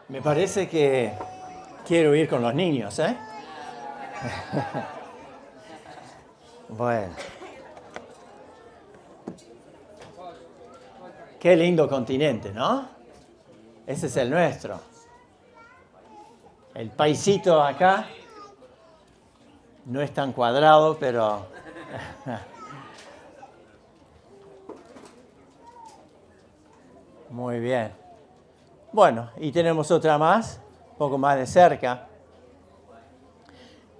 Me parece que quiero ir con los niños, ¿eh? Bueno. Qué lindo continente, ¿no? Ese es el nuestro. El paisito acá no es tan cuadrado, pero... Muy bien. Bueno, y tenemos otra más, un poco más de cerca.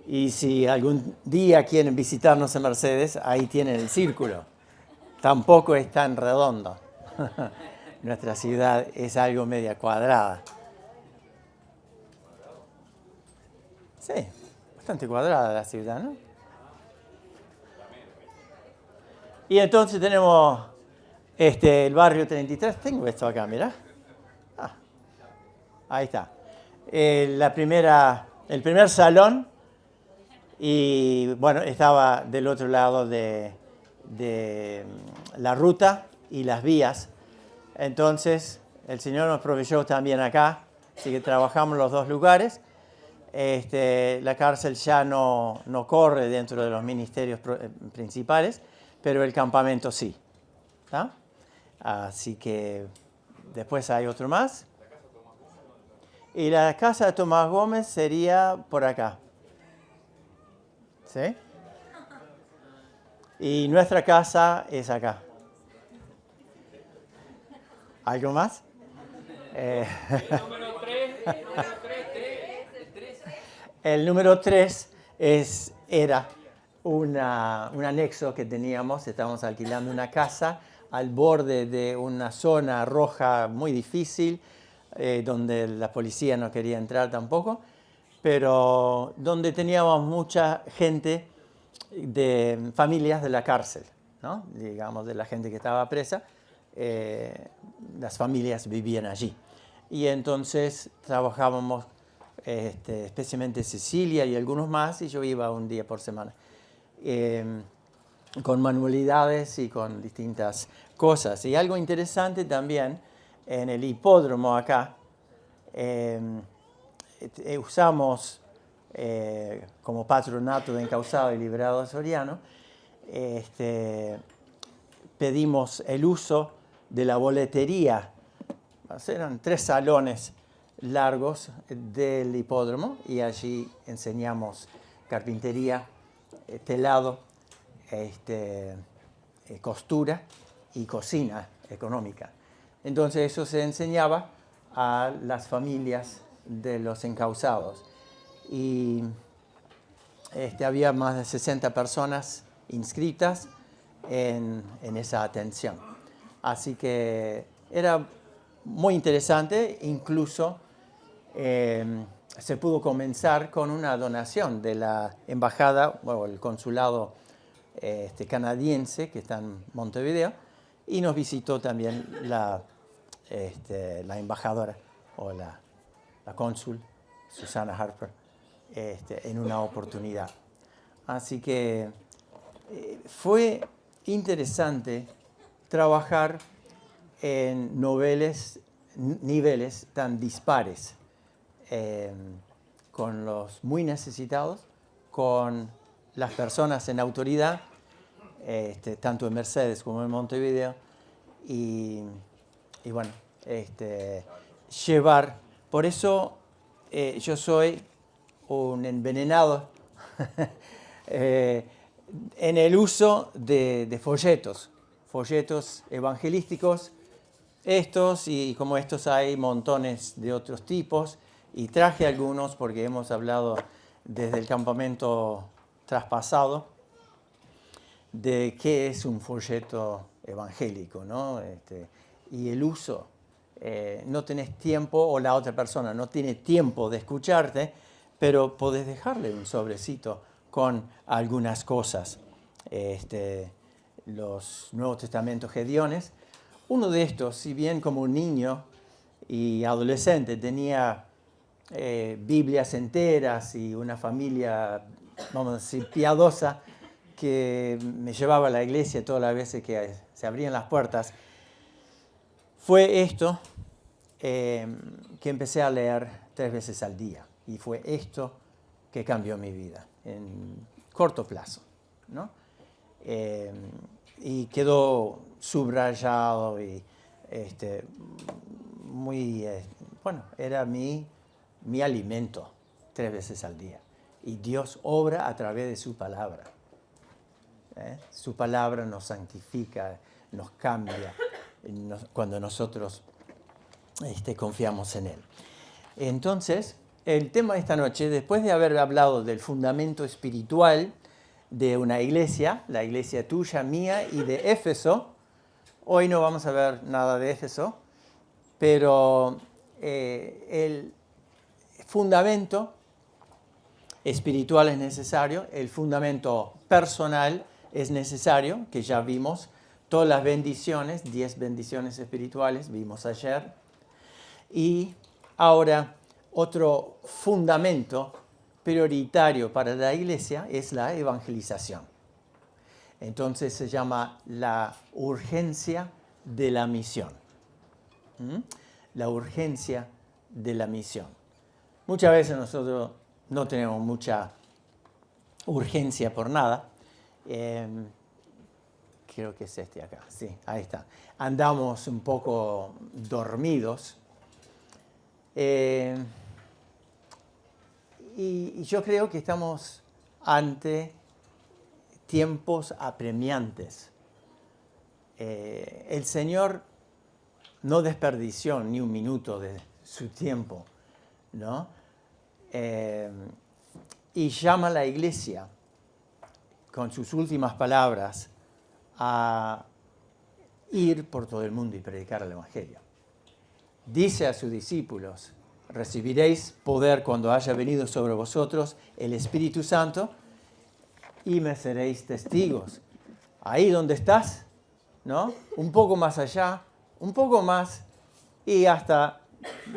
Y si algún día quieren visitarnos en Mercedes, ahí tienen el círculo. Tampoco es tan redondo. Nuestra ciudad es algo media cuadrada. Sí, bastante cuadrada la ciudad, ¿no? Y entonces tenemos el barrio 33. Tengo esto acá, mirá. Ahí está. El primer salón, y bueno, estaba del otro lado de la ruta y las vías. Entonces, el Señor nos proveyó también acá, así que trabajamos en los dos lugares. La cárcel ya no corre dentro de los ministerios principales, pero el campamento sí. ¿Tá? Así que después hay otro más. Y la casa de Tomás Gómez sería por acá. ¿Sí? Y nuestra casa es acá. ¿Algo más? El número 3 era un anexo que teníamos. Estábamos alquilando una casa al borde de una zona roja muy difícil, donde la policía no quería entrar tampoco, pero donde teníamos mucha gente de familias de la cárcel, ¿no? Digamos, de la gente que estaba presa. Las familias vivían allí. Y entonces trabajábamos, especialmente Cecilia y algunos más, y yo iba un día por semana, con manualidades y con distintas cosas. Y algo interesante también, en el hipódromo acá, usamos como patronato de Encausado y Liberado Soriano, pedimos el uso de la boletería. Eran 3 salones largos del hipódromo y allí enseñamos carpintería, telado, costura y cocina económica. Entonces eso se enseñaba a las familias de los encausados. Y había más de 60 personas inscritas en esa atención. Así que era muy interesante. Incluso se pudo comenzar con una donación de la embajada o el consulado canadiense que está en Montevideo, y nos visitó también la embajadora o la cónsul Susana Harper en una oportunidad. Así que fue interesante trabajar en niveles tan dispares, con los muy necesitados, con las personas en autoridad, tanto en Mercedes como en Montevideo, y bueno, llevar. Por eso yo soy un envenenado en el uso de folletos evangelísticos. Estos, y como estos hay montones de otros tipos, y traje algunos porque hemos hablado desde el campamento traspasado de qué es un folleto evangélico, ¿no? Y el uso. No tenés tiempo, o la otra persona no tiene tiempo de escucharte, pero podés dejarle un sobrecito con algunas cosas. Los Nuevos Testamentos Gediones. Uno de estos, si bien como un niño y adolescente tenía Biblias enteras y una familia, vamos a decir, piadosa, que me llevaba a la iglesia todas las veces que se abrían las puertas, fue esto, que empecé a leer 3 veces al día. Y fue esto que cambió mi vida en corto plazo, ¿no? Y quedó subrayado y era mi alimento 3 veces al día. Y Dios obra a través de su palabra. Su palabra nos santifica, nos cambia cuando nosotros confiamos en Él. Entonces, el tema de esta noche, después de haber hablado del fundamento espiritual de una iglesia, la iglesia tuya, mía y de Éfeso, hoy no vamos a ver nada de Éfeso, pero el fundamento espiritual es necesario, el fundamento personal es necesario, que ya vimos, todas las bendiciones, 10 bendiciones espirituales, vimos ayer, y ahora otro fundamento prioritario para la iglesia es la evangelización. Entonces se llama la urgencia de la misión. La urgencia de la misión. Muchas veces nosotros no tenemos mucha urgencia por nada. Creo que es este acá. Sí, ahí está. Andamos un poco dormidos. Y yo creo que estamos ante tiempos apremiantes. El Señor no desperdició ni un minuto de su tiempo, ¿no? Y llama a la iglesia con sus últimas palabras a ir por todo el mundo y predicar el Evangelio. Dice a sus discípulos: recibiréis poder cuando haya venido sobre vosotros el Espíritu Santo y me seréis testigos. Ahí donde estás, ¿no? Un poco más allá, un poco más y hasta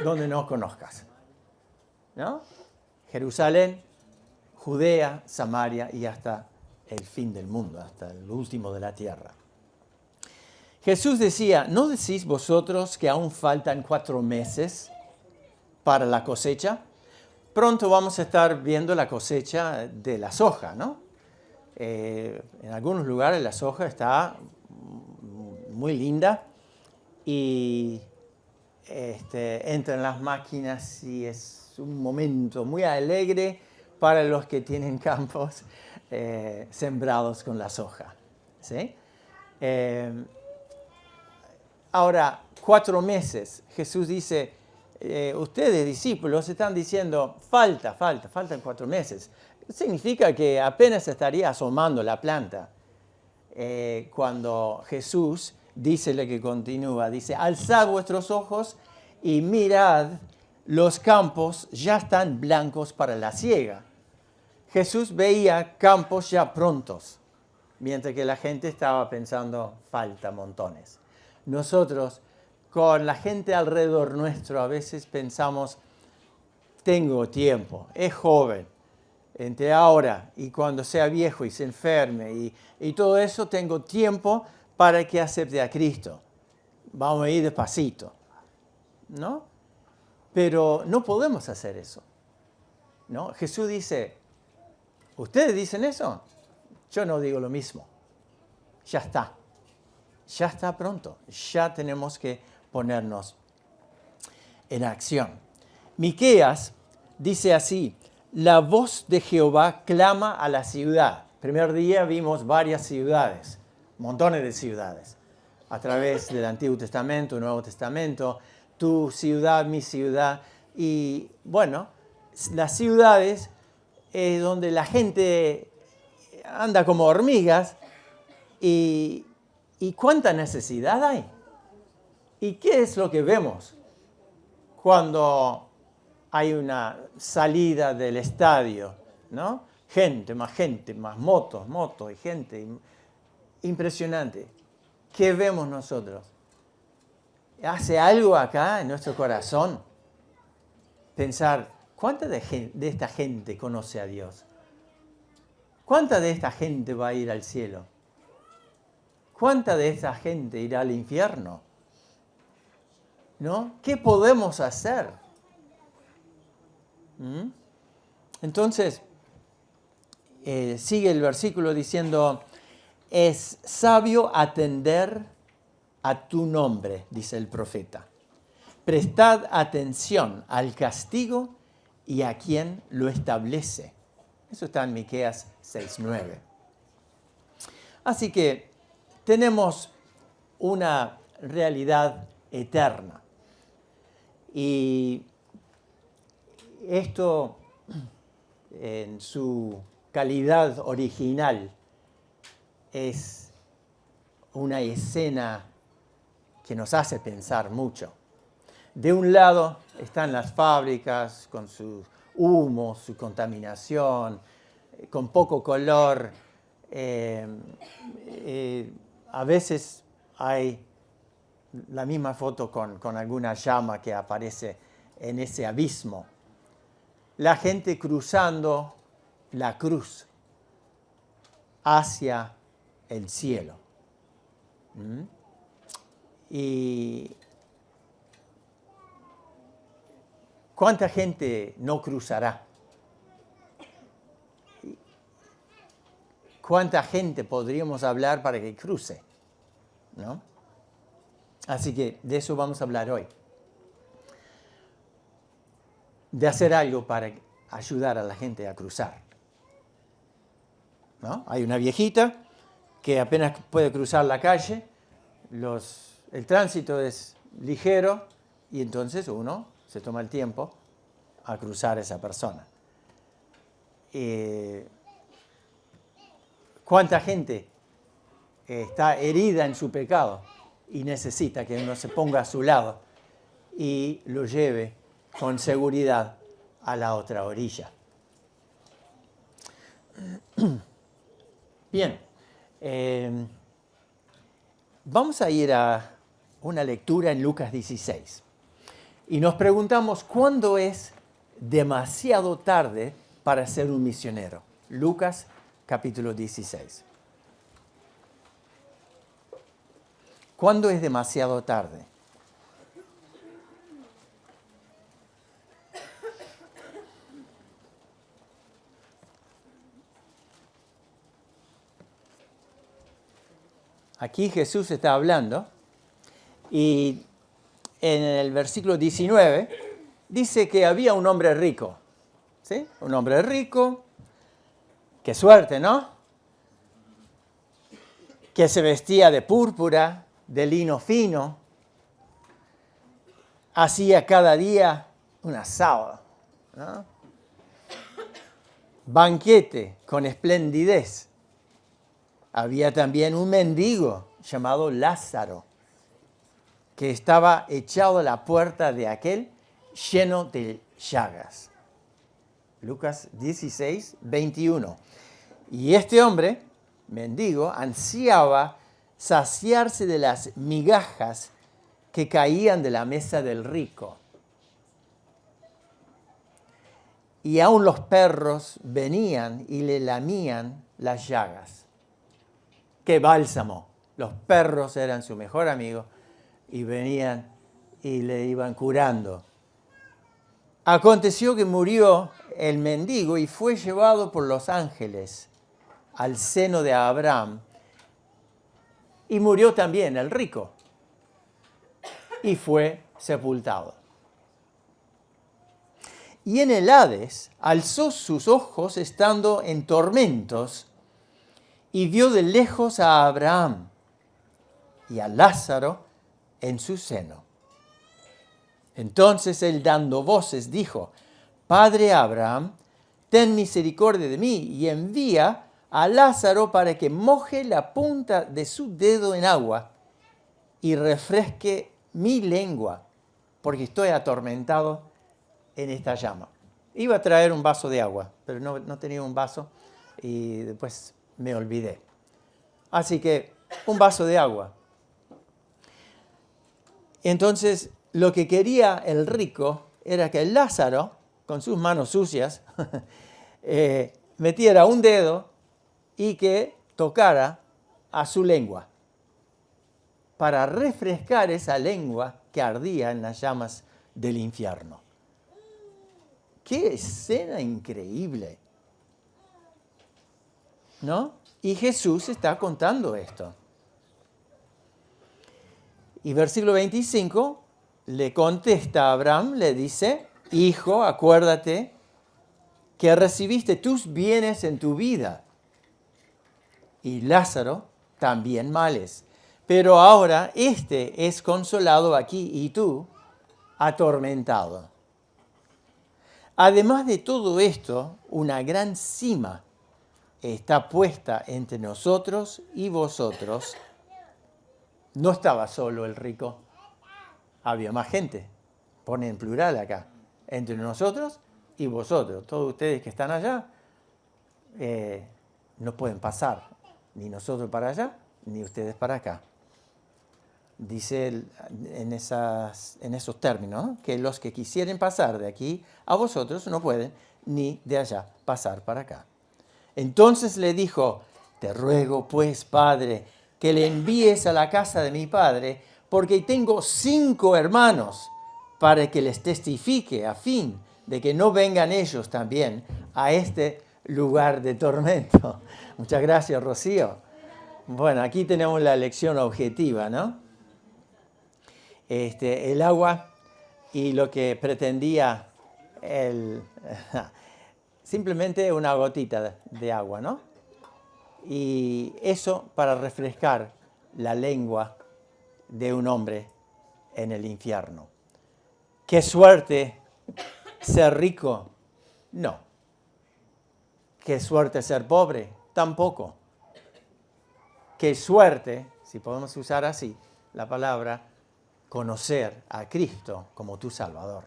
donde no conozcas, ¿no? Jerusalén, Judea, Samaria y hasta el fin del mundo, hasta el último de la tierra. Jesús decía: ¿no decís vosotros que aún faltan 4 meses para la cosecha? Pronto vamos a estar viendo la cosecha de la soja, ¿no? En algunos lugares la soja está muy linda y entran las máquinas y es un momento muy alegre para los que tienen campos sembrados con la soja, ¿sí? Ahora, 4 meses. Jesús dice, ustedes discípulos están diciendo, faltan 4 meses. Significa que apenas estaría asomando la planta. Cuando Jesús dice lo que continúa, dice, alzad vuestros ojos y mirad, los campos ya están blancos para la siega. Jesús veía campos ya prontos, mientras que la gente estaba pensando, falta montones. Nosotros, con la gente alrededor nuestro, a veces pensamos, tengo tiempo, es joven, entre ahora y cuando sea viejo y se enferme y todo eso, tengo tiempo para que acepte a Cristo. Vamos a ir despacito, ¿no? Pero no podemos hacer eso, ¿no? Jesús dice, ¿ustedes dicen eso? Yo no digo lo mismo. Ya está pronto, ya tenemos que ponernos en acción. Miqueas dice así, la voz de Jehová clama a la ciudad. Primer día vimos varias ciudades, montones de ciudades, a través del Antiguo Testamento, Nuevo Testamento, tu ciudad, mi ciudad. Y bueno, las ciudades donde la gente anda como hormigas y cuánta necesidad hay. ¿Y qué es lo que vemos cuando hay una salida del estadio, ¿no? Gente, más motos y gente. Impresionante. ¿Qué vemos nosotros? ¿Hace algo acá en nuestro corazón? Pensar, ¿cuánta de esta gente conoce a Dios? ¿Cuánta de esta gente va a ir al cielo? ¿Cuánta de esta gente irá al infierno? ¿no? ¿Qué podemos hacer? ¿Mm? Entonces, sigue el versículo diciendo, es sabio atender a tu nombre, dice el profeta. Prestad atención al castigo y a quien lo establece. Eso está en Miqueas 6:9. Así que tenemos una realidad eterna. Y esto, en su calidad original, es una escena que nos hace pensar mucho. De un lado están las fábricas con su humo, su contaminación, con poco color. A veces hay la misma foto con alguna llama que aparece en ese abismo. La gente cruzando la cruz hacia el cielo. Y ¿cuánta gente no cruzará? ¿Cuánta gente podríamos hablar para que cruce? ¿No? Así que de eso vamos a hablar hoy. De hacer algo para ayudar a la gente a cruzar. ¿No? Hay una viejita que apenas puede cruzar la calle, el tránsito es ligero y entonces uno se toma el tiempo a cruzar a esa persona. ¿Cuánta gente está herida en su pecado y necesita que uno se ponga a su lado y lo lleve con seguridad a la otra orilla? Bien, vamos a ir a una lectura en Lucas 16 y nos preguntamos cuándo es demasiado tarde para ser un misionero. Lucas capítulo 16. ¿Cuándo es demasiado tarde? Aquí Jesús está hablando y en el versículo 19 dice que había un hombre rico. ¿Sí? Un hombre rico, qué suerte, ¿no? Que se vestía de púrpura, de lino fino, hacía cada día un asado, ¿no? Banquete con esplendidez. Había también un mendigo llamado Lázaro, que estaba echado a la puerta de aquel lleno de llagas. Lucas 16, 21. Y este hombre, mendigo, ansiaba saciarse de las migajas que caían de la mesa del rico. Y aún los perros venían y le lamían las llagas. ¡Qué bálsamo! Los perros eran su mejor amigo y venían y le iban curando. Aconteció que murió el mendigo y fue llevado por los ángeles al seno de Abraham. Y murió también el rico y fue sepultado. Y en el Hades alzó sus ojos estando en tormentos y vio de lejos a Abraham y a Lázaro en su seno. Entonces él, dando voces, dijo: Padre Abraham, ten misericordia de mí y envía a Lázaro para que moje la punta de su dedo en agua y refresque mi lengua, porque estoy atormentado en esta llama. Iba a traer un vaso de agua, pero no tenía un vaso y después me olvidé. Así que un vaso de agua. Entonces, lo que quería el rico era que Lázaro, con sus manos sucias, metiera un dedo y que tocara a su lengua, para refrescar esa lengua que ardía en las llamas del infierno. ¡Qué escena increíble! ¿No? Y Jesús está contando esto. Y versículo 25 le contesta a Abraham, le dice, hijo, acuérdate que recibiste tus bienes en tu vida y Lázaro también males. Pero ahora este es consolado aquí y tú atormentado. Además de todo esto, una gran cima está puesta entre nosotros y vosotros. No estaba solo el rico, había más gente. Pone en plural acá. Entre nosotros y vosotros. Todos ustedes que están allá no pueden pasar. Ni nosotros para allá, ni ustedes para acá. Dice en esos términos, ¿no? Que los que quisieren pasar de aquí a vosotros no pueden, ni de allá pasar para acá. Entonces le dijo, te ruego pues, Padre, que le envíes a la casa de mi padre, porque tengo 5 hermanos, para que les testifique, a fin de que no vengan ellos también a este lugar de tormento. Muchas gracias, Rocío. Bueno, aquí tenemos la lección objetiva, ¿no? El agua y lo que pretendía simplemente una gotita de agua, ¿no? Y eso para refrescar la lengua de un hombre en el infierno. ¿Qué suerte ser rico? No. ¿Qué suerte ser pobre? Tampoco. ¿Qué suerte, si podemos usar así la palabra, conocer a Cristo como tu Salvador?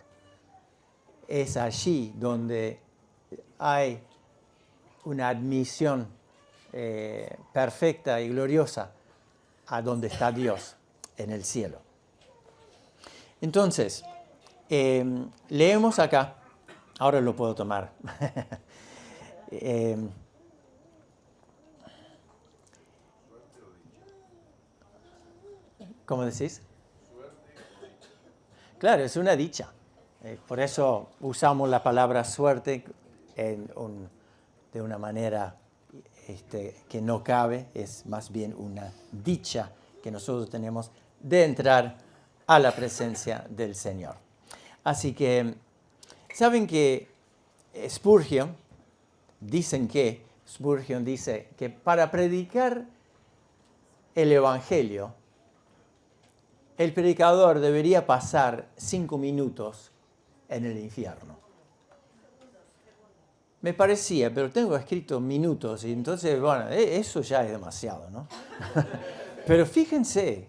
Es allí donde hay una admisión perfecta y gloriosa a donde está Dios en el cielo. Entonces, leemos acá, ahora lo puedo tomar. ¿Cómo decís? Claro, es una dicha. Por eso usamos la palabra suerte de una manera que no cabe, es más bien una dicha que nosotros tenemos de entrar a la presencia del Señor. Así que, ¿saben que Spurgeon dice que para predicar el Evangelio, el predicador debería pasar 5 minutos en el infierno? Me parecía, pero tengo escrito minutos y entonces, bueno, eso ya es demasiado, ¿no? Pero fíjense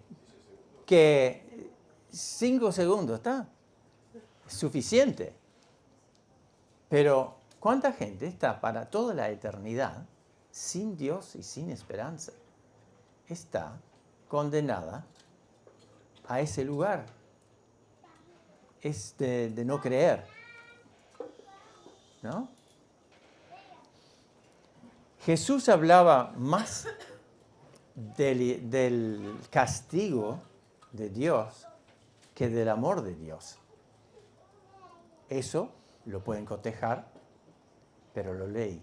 que 5 segundos está suficiente. Pero ¿cuánta gente está para toda la eternidad sin Dios y sin esperanza? Está condenada a ese lugar. Es de no creer, ¿no? Jesús hablaba más del castigo de Dios que del amor de Dios. Eso lo pueden cotejar, pero lo leí.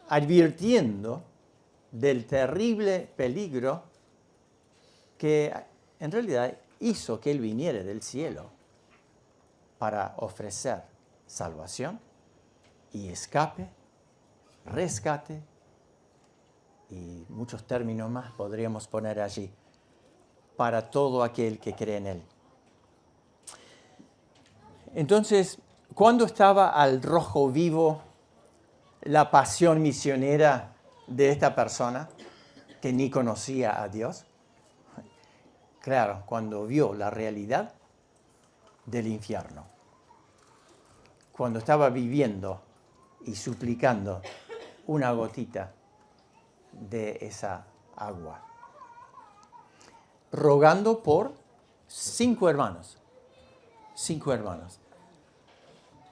Advirtiendo del terrible peligro que en realidad hizo que Él viniera del cielo para ofrecer salvación y escape, rescate, y muchos términos más podríamos poner allí, para todo aquel que cree en Él. Entonces, ¿cuándo estaba al rojo vivo la pasión misionera de esta persona que ni conocía a Dios? Claro, cuando vio la realidad del infierno. Cuando estaba viviendo y suplicando una gotita de esa agua. Rogando por 5 hermanos. 5 hermanos.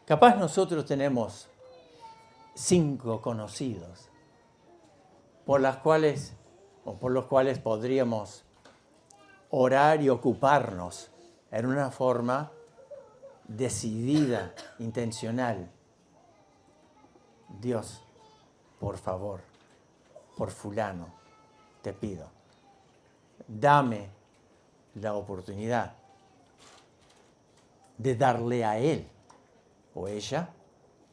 Capaz nosotros tenemos 5 conocidos por los cuales podríamos orar y ocuparnos en una forma decidida, intencional. Dios, por favor, por fulano, te pido, dame la oportunidad de darle a él o ella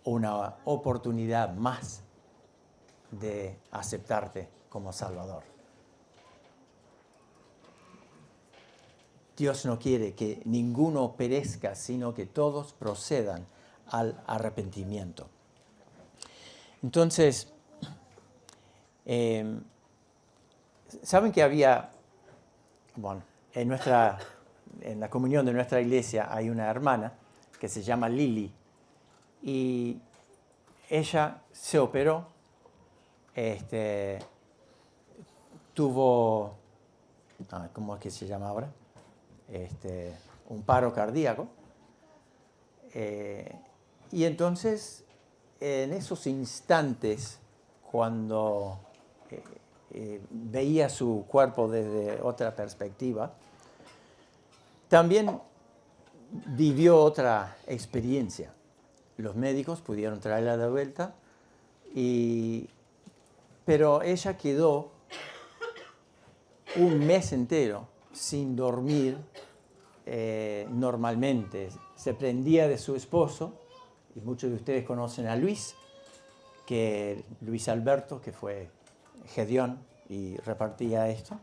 una oportunidad más de aceptarte como Salvador. Dios no quiere que ninguno perezca, sino que todos procedan al arrepentimiento. Entonces, ¿saben que había, en la comunión de nuestra iglesia hay una hermana que se llama Lili, y ella se operó, tuvo, ¿cómo es que se llama ahora? Un paro cardíaco, y entonces en esos instantes cuando veía su cuerpo desde otra perspectiva, también vivió otra experiencia. Los médicos pudieron traerla de vuelta, pero ella quedó un mes entero sin dormir normalmente. Se prendía de su esposo, y muchos de ustedes conocen a Luis Alberto, que fue Gedeón y repartía esto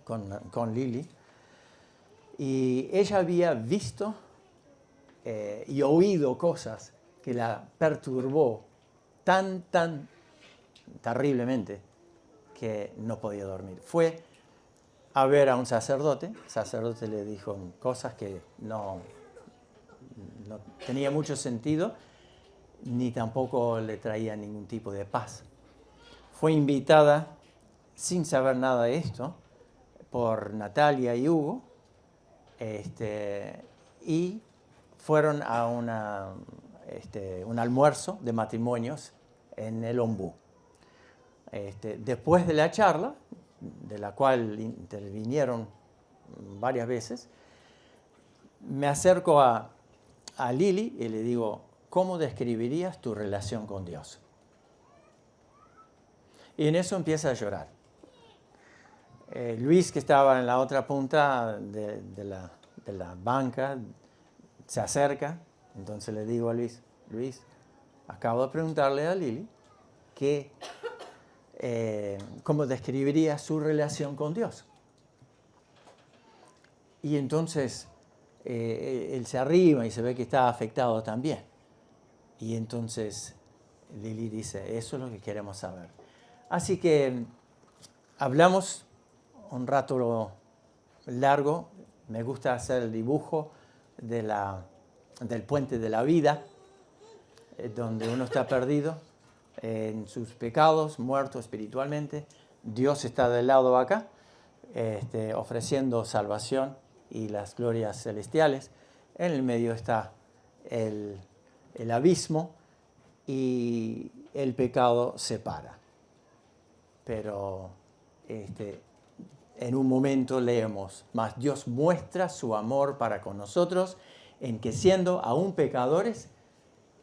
con Lili. Y ella había visto y oído cosas que la perturbó tan terriblemente que no podía dormir. Fue a ver a un sacerdote. El sacerdote le dijo cosas que no tenía mucho sentido, ni tampoco le traía ningún tipo de paz. Fue invitada, sin saber nada de esto, por Natalia y Hugo, y fueron a un almuerzo de matrimonios en el Ombú. Después de la charla, de la cual intervinieron varias veces, me acerco a Lili y le digo, ¿cómo describirías tu relación con Dios? Y en eso empieza a llorar. Luis, que estaba en la otra punta de la banca, se acerca. Entonces le digo a Luis, acabo de preguntarle a Lili cómo describiría su relación con Dios. Y entonces él se arrima y se ve que está afectado también. Y entonces Lili dice, eso es lo que queremos saber. Así que hablamos un rato largo. Me gusta hacer el dibujo del puente de la vida, donde uno está perdido en sus pecados, muerto espiritualmente. Dios está del lado acá, ofreciendo salvación y las glorias celestiales. En el medio está el abismo y el pecado separa. Pero en un momento leemos, mas Dios muestra su amor para con nosotros en que siendo aún pecadores,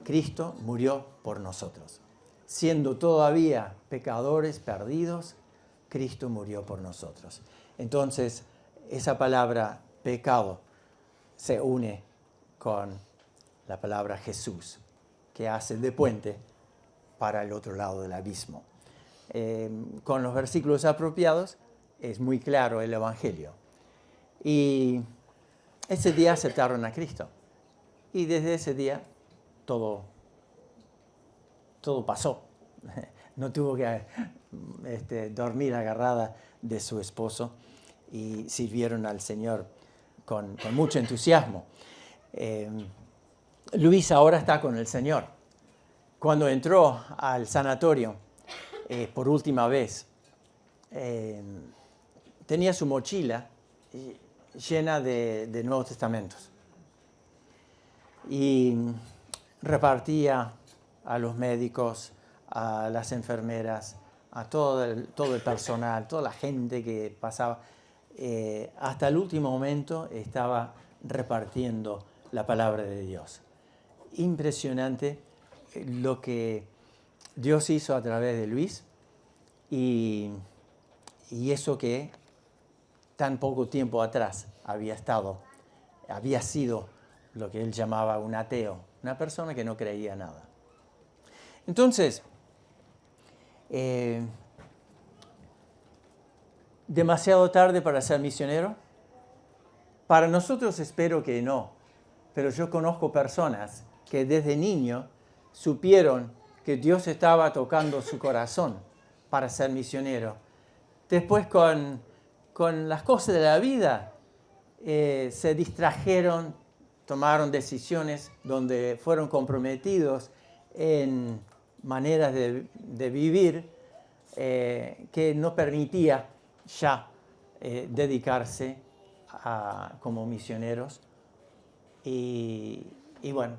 Cristo murió por nosotros. Siendo todavía pecadores perdidos, Cristo murió por nosotros. Entonces, esa palabra pecado se une con la palabra Jesús, que hace de puente para el otro lado del abismo. Con los versículos apropiados es muy claro el Evangelio. Y ese día aceptaron a Cristo. Y desde ese día todo pasó. No tuvo que dormir agarrada de su esposo y sirvieron al Señor con mucho entusiasmo. Luis ahora está con el Señor. Cuando entró al sanatorio por última vez, tenía su mochila llena de Nuevos Testamentos y repartía a los médicos, a las enfermeras, a todo el personal, toda la gente que pasaba. hasta el último momento estaba repartiendo la palabra de Dios. Impresionante lo que Dios hizo a través de Luis y eso que tan poco tiempo atrás había sido lo que él llamaba un ateo, una persona que no creía nada. Entonces, ¿demasiado tarde para ser misionero? Para nosotros espero que no, pero yo conozco personas que desde niño supieron que Dios estaba tocando su corazón para ser misionero. Después con las cosas de la vida se distrajeron, tomaron decisiones donde fueron comprometidos en maneras de vivir que no permitía ya dedicarse como misioneros. Y bueno,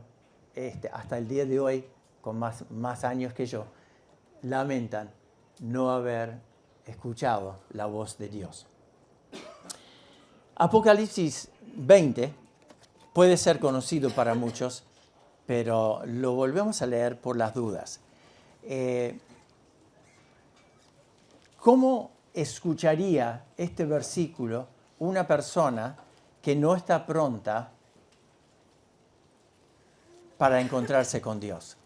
hasta el día de hoy, con más años que yo, lamentan no haber escuchado la voz de Dios. Apocalipsis 20 puede ser conocido para muchos, pero lo volvemos a leer por las dudas. ¿Cómo escucharía este versículo una persona que no está pronta para encontrarse con Dios?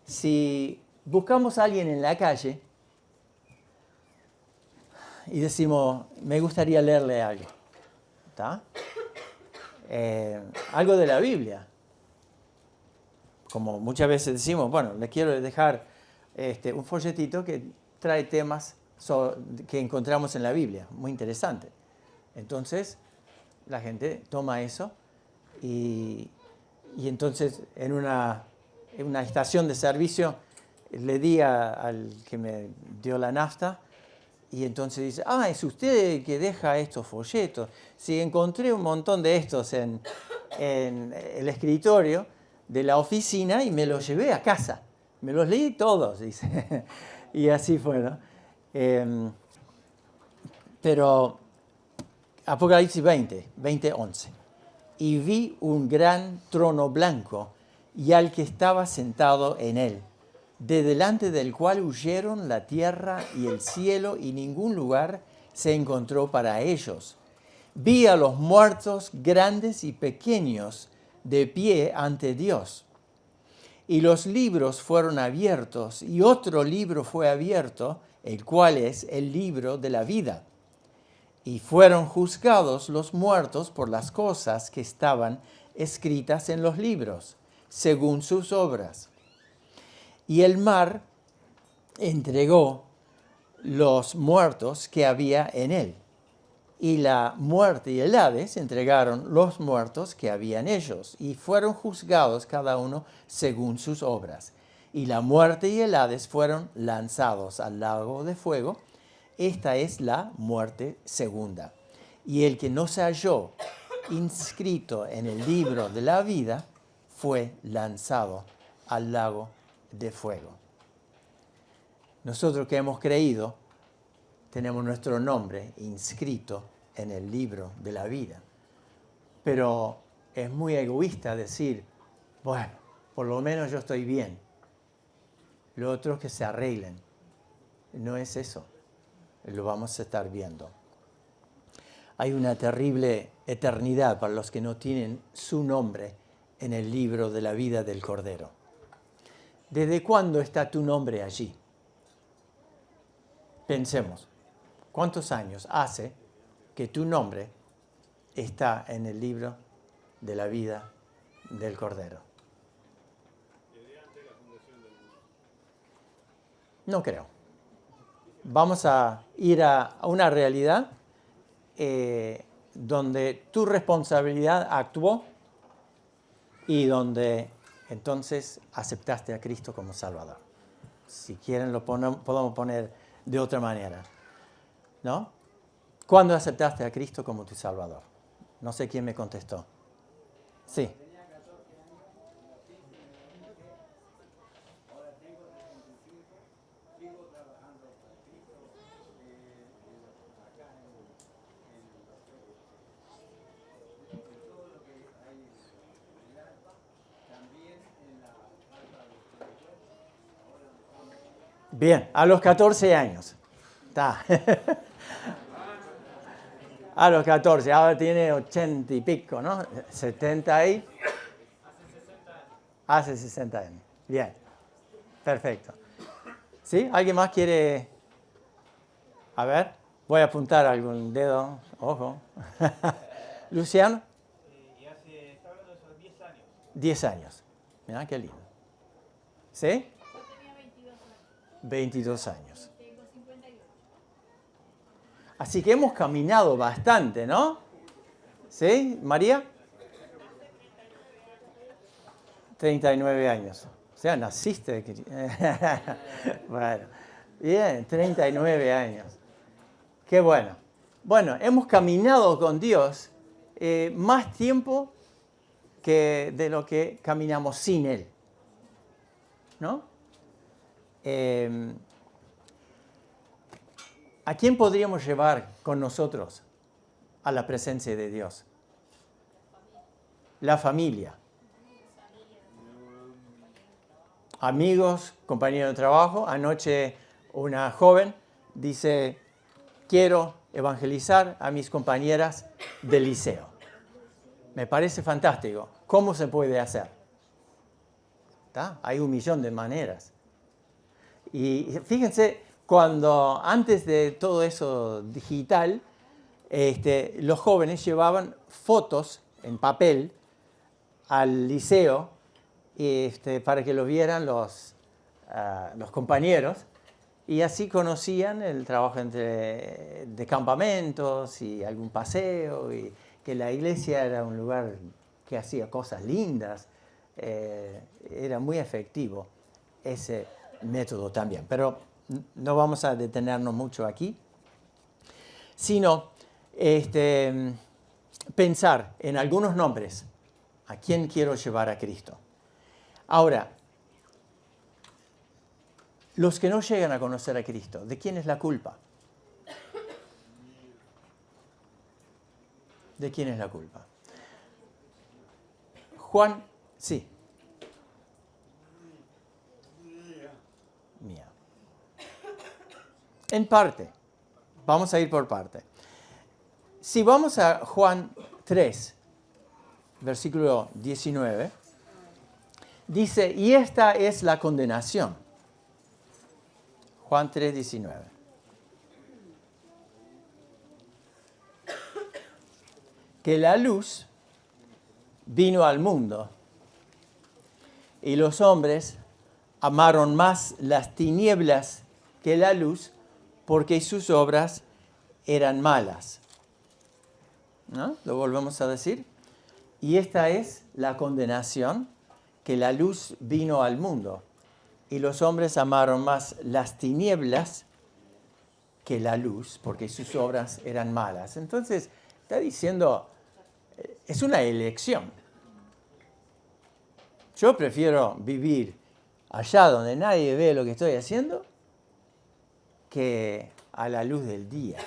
Si buscamos a alguien en la calle y decimos, me gustaría leerle algo, ¿está? Algo de la Biblia. Como muchas veces decimos, bueno, le quiero dejar un folletito que trae temas que encontramos en la Biblia, muy interesante. Entonces, la gente toma eso y entonces en una estación de servicio le di al que me dio la nafta y entonces dice, es usted que deja estos folletos. Sí, encontré un montón de estos en el escritorio de la oficina y me los llevé a casa. Me los leí todos, dice. Y así fue, ¿no? Pero Apocalipsis 20:11. Y vi un gran trono blanco y al que estaba sentado en él, de delante del cual huyeron la tierra y el cielo y ningún lugar se encontró para ellos. Vi a los muertos grandes y pequeños de pie ante Dios. Y los libros fueron abiertos y otro libro fue abierto, el cual es el libro de la vida. Y fueron juzgados los muertos por las cosas que estaban escritas en los libros, según sus obras. Y el mar entregó los muertos que había en él. Y la muerte y el Hades entregaron los muertos que había en ellos. Y fueron juzgados cada uno según sus obras. Y la muerte y el Hades fueron lanzados al lago de fuego. Esta es la muerte segunda. Y el que no se halló inscrito en el libro de la vida fue lanzado al lago de fuego. Nosotros que hemos creído, tenemos nuestro nombre inscrito en el libro de la vida. Pero es muy egoísta decir, bueno, por lo menos yo estoy bien. Los otros que se arreglen. No es eso. Lo vamos a estar viendo. Hay una terrible eternidad para los que no tienen su nombre en el libro de la vida del Cordero. ¿Desde cuándo está tu nombre allí? Pensemos, ¿cuántos años hace que tu nombre está en el libro de la vida del Cordero? No creo. Vamos a ir a una realidad donde tu responsabilidad actuó y donde entonces aceptaste a Cristo como Salvador. Si quieren lo podemos poner de otra manera, ¿no? ¿Cuándo aceptaste a Cristo como tu Salvador? No sé quién me contestó. Sí. Bien, a los 14 años. Está. A los 14, ahora tiene 80 y pico, ¿no? 70 y... Hace 60 años. Bien, perfecto. ¿Sí? ¿Alguien más quiere...? A ver, voy a apuntar algún dedo. Ojo. Luciano. Está hablando de esos 10 años. 10 años. Mirá qué lindo. ¿Sí? Yo tenía 22 años. 22 años. Tengo 58. Así que hemos caminado bastante, ¿no? ¿Sí, María? 39 años. O sea, naciste. Bueno, bien, 39 años. Qué bueno. Bueno, hemos caminado con Dios más tiempo que de lo que caminamos sin Él. ¿No? ¿A quién podríamos llevar con nosotros a la presencia de Dios? La familia. Amigos, compañeros de trabajo. Anoche una joven dice, quiero evangelizar a mis compañeras del liceo. Me parece fantástico. ¿Cómo se puede hacer? ¿Está? Hay 1.000.000 de maneras. Y fíjense, cuando antes de todo eso digital, los jóvenes llevaban fotos en papel al liceo para que lo vieran los compañeros y así conocían el trabajo de campamentos y algún paseo y que la iglesia era un lugar que hacía cosas lindas. Era muy efectivo ese método también, pero no vamos a detenernos mucho aquí, sino pensar en algunos nombres a quién quiero llevar a Cristo. Ahora, los que no llegan a conocer a Cristo, ¿de quién es la culpa? ¿De quién es la culpa? Juan, sí. Mía. En parte. Vamos a ir por parte. Si vamos a Juan 3, versículo 19, dice, y esta es la condenación. Juan 3, 19. Que la luz vino al mundo y los hombres amaron más las tinieblas que la luz porque sus obras eran malas. ¿No? Lo volvemos a decir. Y esta es la condenación, que la luz vino al mundo y los hombres amaron más las tinieblas que la luz porque sus obras eran malas. Entonces, está diciendo, es una elección. Yo prefiero vivir allá donde nadie ve lo que estoy haciendo que a la luz del día.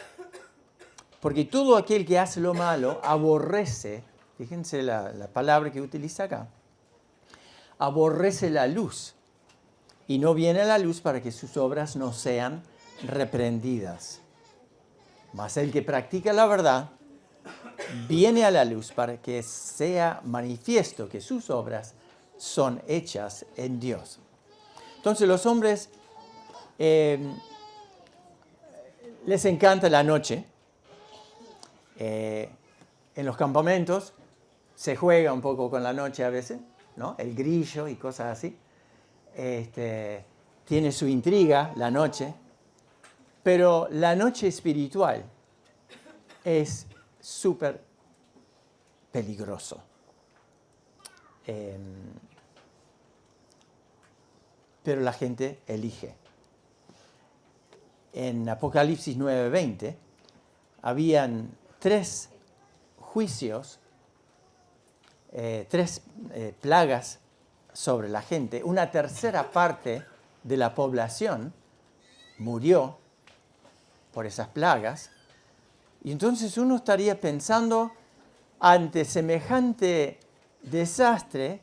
Porque todo aquel que hace lo malo aborrece, fíjense la palabra que utiliza acá, aborrece la luz y no viene a la luz para que sus obras no sean reprendidas. Mas el que practica la verdad viene a la luz para que sea manifiesto que sus obras son hechas en Dios. Entonces los hombres les encanta la noche. En los campamentos se juega un poco con la noche a veces, ¿no? El grillo y cosas así. Tiene su intriga la noche, pero la noche espiritual es súper peligroso. Pero la gente elige. En Apocalipsis 9:20 habían 3 juicios, 3 plagas sobre la gente. Una tercera parte de la población murió por esas plagas. Y entonces uno estaría pensando, ante semejante desastre,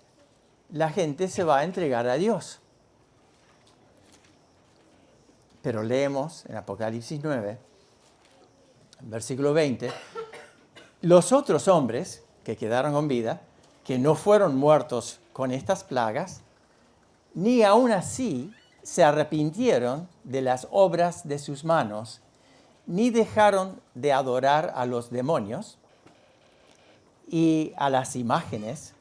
la gente se va a entregar a Dios. Pero leemos en Apocalipsis 9, versículo 20, los otros hombres que quedaron con vida, que no fueron muertos con estas plagas, ni aun así se arrepintieron de las obras de sus manos, ni dejaron de adorar a los demonios y a las imágenes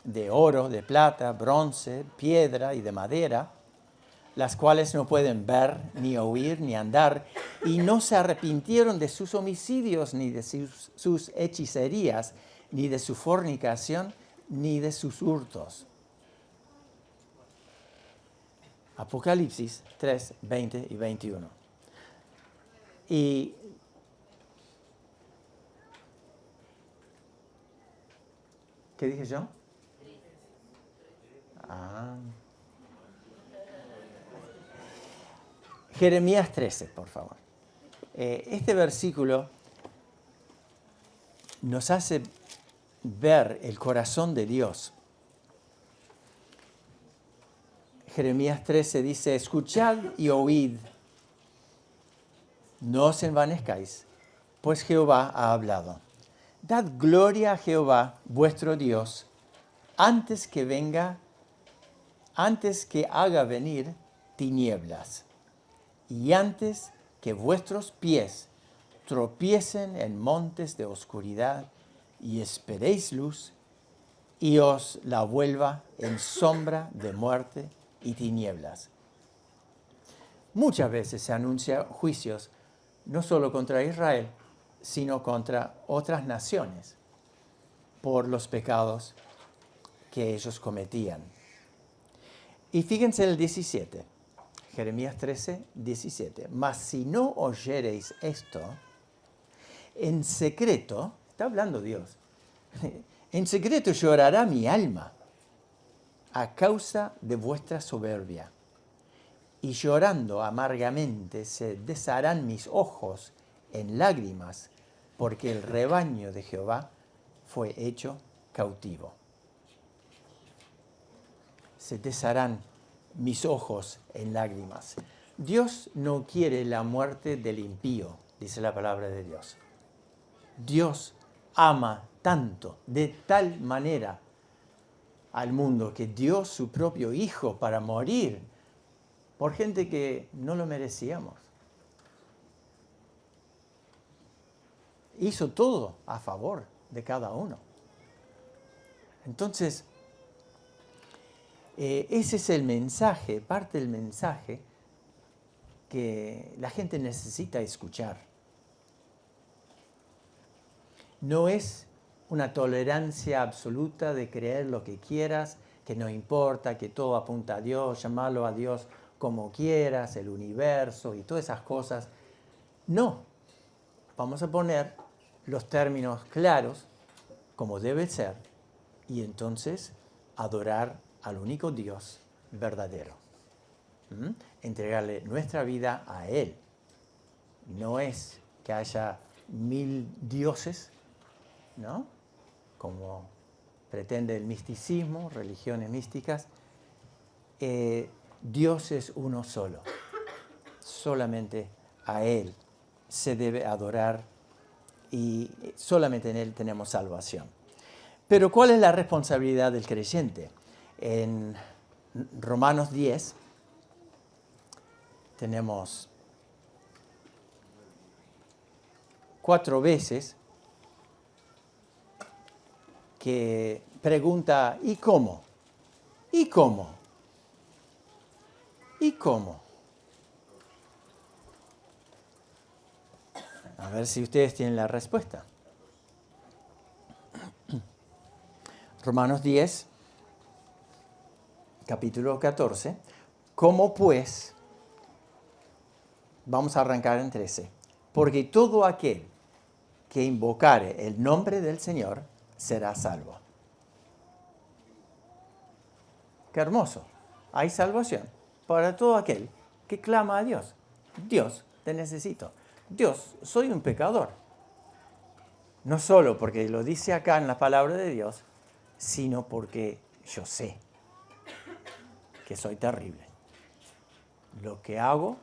de oro, de plata, bronce, piedra y de madera, las cuales no pueden ver, ni oír, ni andar, y no se arrepintieron de sus homicidios, ni de sus hechicerías, ni de su fornicación, ni de sus hurtos. Apocalipsis 3, 20 y 21. Y ¿qué dije yo? Jeremías 13, por favor. Este versículo nos hace ver el corazón de Dios. Jeremías 13 dice, escuchad y oíd, no os envanezcáis, pues Jehová ha hablado. Dad gloria a Jehová, vuestro Dios, antes que haga venir tinieblas, y antes que vuestros pies tropiecen en montes de oscuridad, y esperéis luz, y os la vuelva en sombra de muerte y tinieblas. Muchas veces se anuncian juicios, no solo contra Israel, sino contra otras naciones, por los pecados que ellos cometían. Y fíjense el 17, Jeremías 13, 17. Mas si no oyereis esto, en secreto, está hablando Dios, en secreto llorará mi alma a causa de vuestra soberbia, y llorando amargamente se desharán mis ojos en lágrimas, porque el rebaño de Jehová fue hecho cautivo. Se desharán mis ojos en lágrimas. Dios no quiere la muerte del impío, dice la palabra de Dios. Dios ama tanto, de tal manera al mundo, que dio su propio Hijo para morir por gente que no lo merecíamos. Hizo todo a favor de cada uno. Entonces, ese es el mensaje, parte del mensaje que la gente necesita escuchar. No es una tolerancia absoluta de creer lo que quieras, que no importa, que todo apunta a Dios, llamarlo a Dios como quieras, el universo y todas esas cosas. No, vamos a poner los términos claros, como debe ser, y entonces adorar al único Dios verdadero. Entregarle nuestra vida a Él. No es que haya 1000 dioses, ¿no? Como pretende el misticismo, religiones místicas. Dios es uno solo. Solamente a Él se debe adorar y solamente en Él tenemos salvación. Pero ¿cuál es la responsabilidad del creyente? En Romanos 10 tenemos 4 veces que pregunta, ¿y cómo? ¿Y cómo? ¿Y cómo? A ver si ustedes tienen la respuesta. Romanos 10, capítulo 14. ¿Cómo pues? Vamos a arrancar en 13. Porque todo aquel que invocare el nombre del Señor será salvo. Qué hermoso. Hay salvación para todo aquel que clama a Dios. Dios, te necesito. Dios, soy un pecador. No solo porque lo dice acá en la palabra de Dios, sino porque yo sé que soy terrible. Lo que hago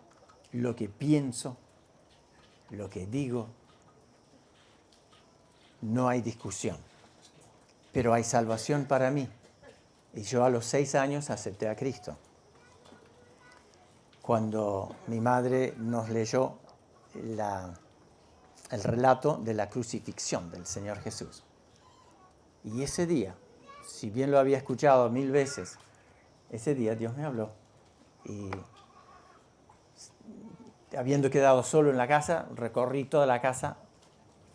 lo que pienso, lo que digo, no hay discusión. Pero hay salvación para mí. Y yo a los 6 años acepté a Cristo. Cuando mi madre nos leyó el relato de la crucifixión del Señor Jesús. Y ese día, si bien lo había escuchado 1000 veces, ese día Dios me habló. Y habiendo quedado solo en la casa, recorrí toda la casa.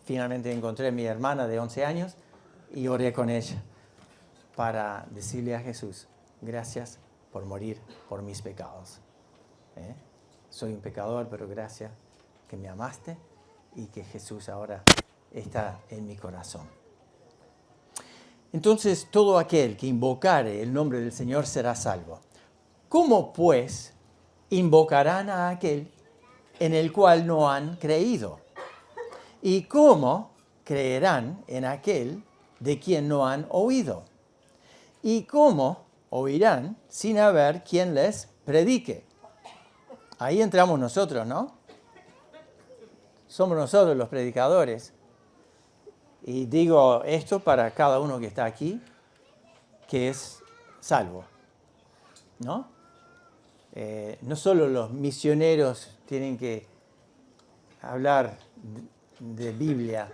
Finalmente encontré a mi hermana de 11 años y oré con ella para decirle a Jesús, gracias por morir por mis pecados. Soy un pecador, pero gracias que me amaste y que Jesús ahora está en mi corazón. Entonces, todo aquel que invocare el nombre del Señor será salvo. ¿Cómo, pues, invocarán a aquel en el cual no han creído? ¿Y cómo creerán en aquel de quien no han oído? ¿Y cómo oirán sin haber quien les predique? Ahí entramos nosotros, ¿no? Somos nosotros los predicadores. Y digo esto para cada uno que está aquí, que es salvo, ¿no? No solo los misioneros tienen que hablar de Biblia.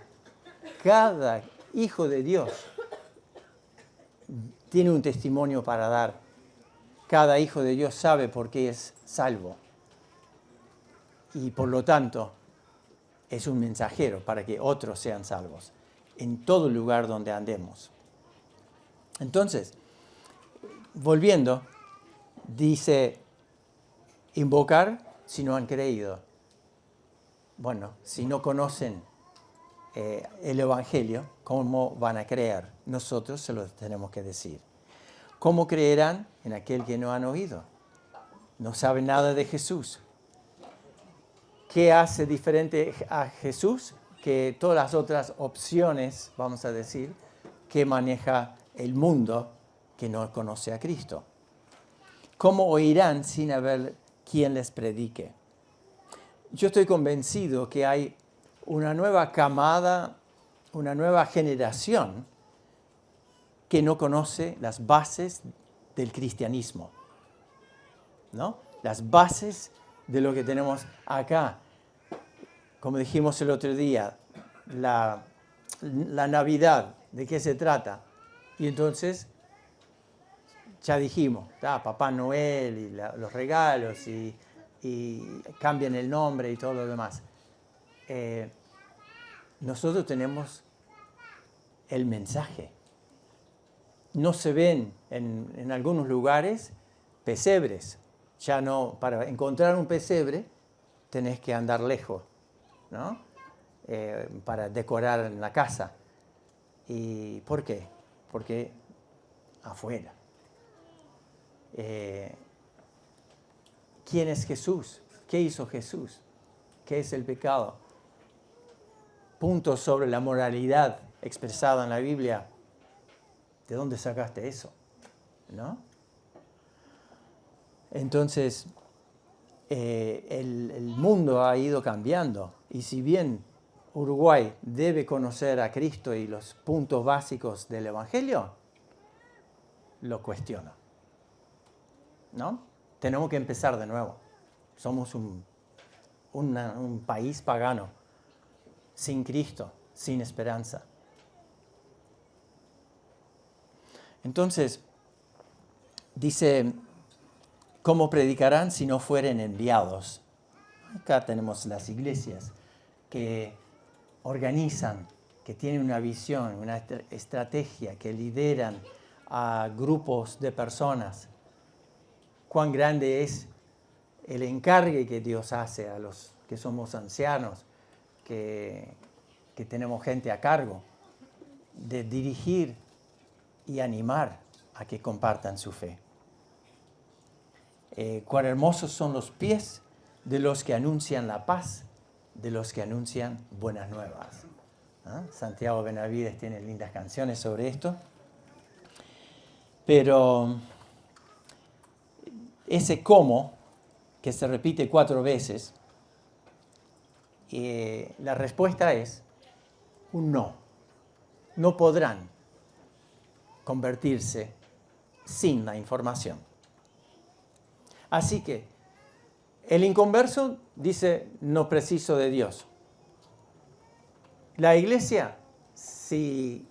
Cada hijo de Dios tiene un testimonio para dar. Cada hijo de Dios sabe por qué es salvo. Y por lo tanto, es un mensajero para que otros sean salvos en todo lugar donde andemos. Entonces, volviendo, dice, invocar si no han creído. Bueno, si no conocen el Evangelio, ¿cómo van a creer? Nosotros se lo tenemos que decir. ¿Cómo creerán en aquel que no han oído? No saben nada de Jesús. ¿Qué hace diferente a Jesús? Que todas las otras opciones, vamos a decir, que maneja el mundo que no conoce a Cristo. ¿Cómo oirán sin haber quien les predique? Yo estoy convencido que hay una nueva camada, una nueva generación que no conoce las bases del cristianismo, ¿no? Las bases de lo que tenemos acá. Como dijimos el otro día, la Navidad, ¿de qué se trata? Y entonces, ya dijimos, Papá Noel y los regalos y cambian el nombre y todo lo demás. Nosotros tenemos el mensaje. No se ven en algunos lugares pesebres. Ya no, para encontrar un pesebre tenés que andar lejos, ¿no? Para decorar en la casa. ¿Y por qué? Porque afuera. ¿Quién es Jesús? ¿Qué hizo Jesús? ¿Qué es el pecado? Puntos sobre la moralidad expresada en la Biblia. ¿De dónde sacaste eso? ¿No? Entonces, el mundo ha ido cambiando. Y si bien Uruguay debe conocer a Cristo y los puntos básicos del Evangelio, lo cuestiona, ¿no? Tenemos que empezar de nuevo. Somos un país pagano, sin Cristo, sin esperanza. Entonces, dice, ¿cómo predicarán si no fueren enviados? Acá tenemos las iglesias que organizan, que tienen una visión, una estrategia, que lideran a grupos de personas. Cuán grande es el encargue que Dios hace a los que somos ancianos, que tenemos gente a cargo, de dirigir y animar a que compartan su fe. Cuán hermosos son los pies de los que anuncian la paz, de los que anuncian buenas nuevas. Santiago Benavides tiene lindas canciones sobre esto. Pero ese cómo que se repite 4 veces, la respuesta es un no. No podrán convertirse sin la información. Así que el inconverso dice, no preciso de Dios. La iglesia, si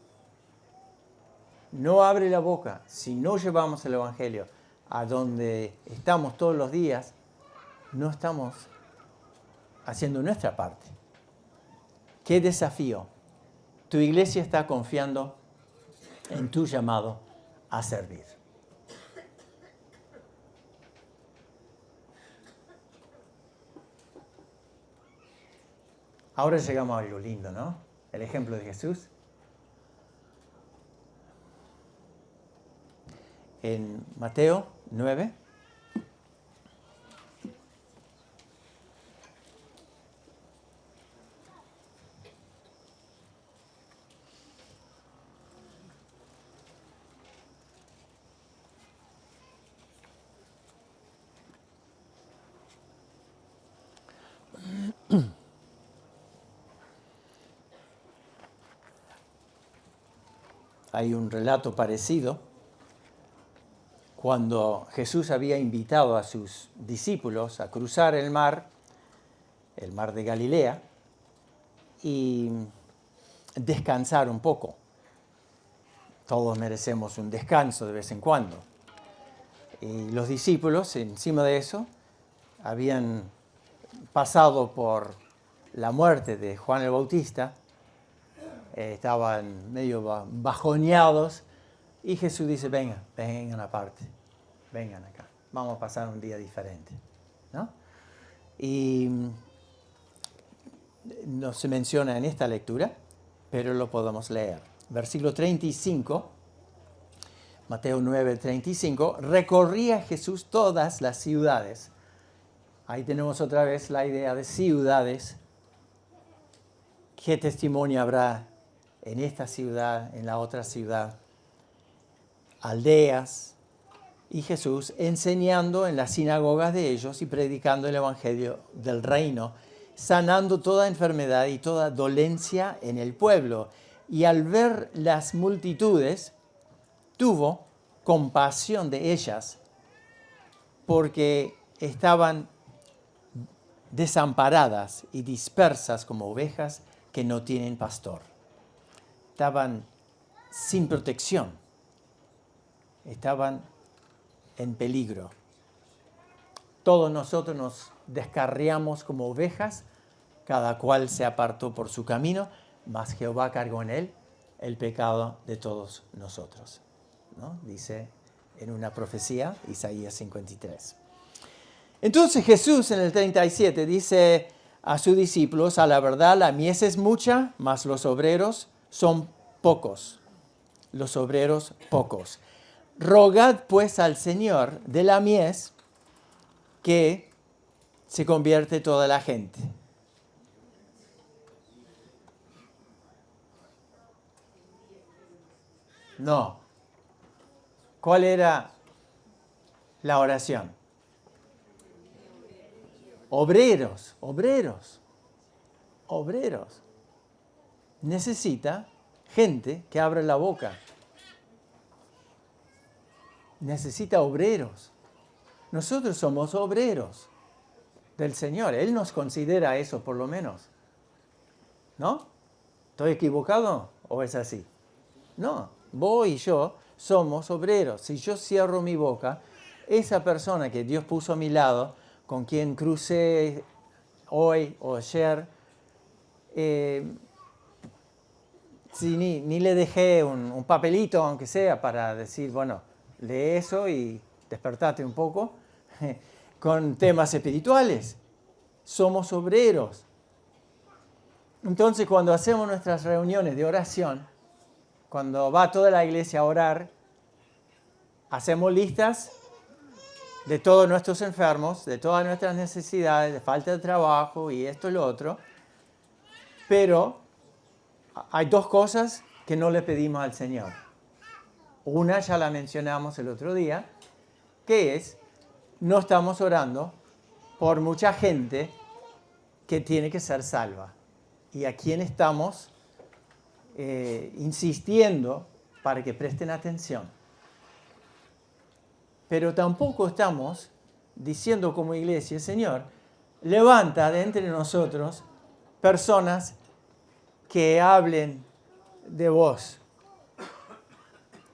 no abre la boca, si no llevamos el Evangelio a donde estamos todos los días, no estamos haciendo nuestra parte. ¡Qué desafío! Tu iglesia está confiando en tu llamado a servir. Ahora llegamos a algo lindo, ¿no? El ejemplo de Jesús. En Mateo 9. Hay un relato parecido cuando Jesús había invitado a sus discípulos a cruzar el mar de Galilea, y descansar un poco. Todos merecemos un descanso de vez en cuando. Y los discípulos, encima de eso, habían pasado por la muerte de Juan el Bautista, estaban medio bajoneados, y Jesús dice, vengan aparte, vengan acá, vamos a pasar un día diferente, ¿no? Y no se menciona en esta lectura, pero lo podemos leer. Versículo 35, Mateo 9, 35, recorría Jesús todas las ciudades. Ahí tenemos otra vez la idea de ciudades. ¿Qué testimonio habrá en esta ciudad, en la otra ciudad? Aldeas. Y Jesús enseñando en las sinagogas de ellos y predicando el evangelio del reino, sanando toda enfermedad y toda dolencia en el pueblo. Y al ver las multitudes, tuvo compasión de ellas, porque estaban desamparadas y dispersas como ovejas que no tienen pastor. Estaban sin protección, estaban en peligro. Todos nosotros nos descarriamos como ovejas, cada cual se apartó por su camino, mas Jehová cargó en él el pecado de todos nosotros, ¿no? Dice en una profecía, Isaías 53. Entonces Jesús en el 37 dice a sus discípulos, a la verdad la mies es mucha, mas los obreros son pocos. Los obreros pocos. Rogad pues al Señor de la mies que se convierte toda la gente. No. ¿Cuál era la oración? Obreros. Necesita gente que abra la boca. Necesita obreros. Nosotros somos obreros del Señor. Él nos considera eso por lo menos. ¿No? ¿Estoy equivocado o es así? No, vos y yo somos obreros. Si yo cierro mi boca, esa persona que Dios puso a mi lado, con quien crucé hoy o ayer, si ni le dejé un papelito, aunque sea, para decir, bueno, lee eso y despertate un poco, con temas espirituales. Somos obreros. Entonces, cuando hacemos nuestras reuniones de oración, cuando va toda la iglesia a orar, hacemos listas de todos nuestros enfermos, de todas nuestras necesidades, de falta de trabajo y esto y lo otro. Pero hay dos cosas que no le pedimos al Señor. Una ya la mencionamos el otro día, que es, no estamos orando por mucha gente que tiene que ser salva y a quien estamos insistiendo para que presten atención. Pero tampoco estamos diciendo como iglesia, Señor, levanta de entre nosotros personas que hablen de vos.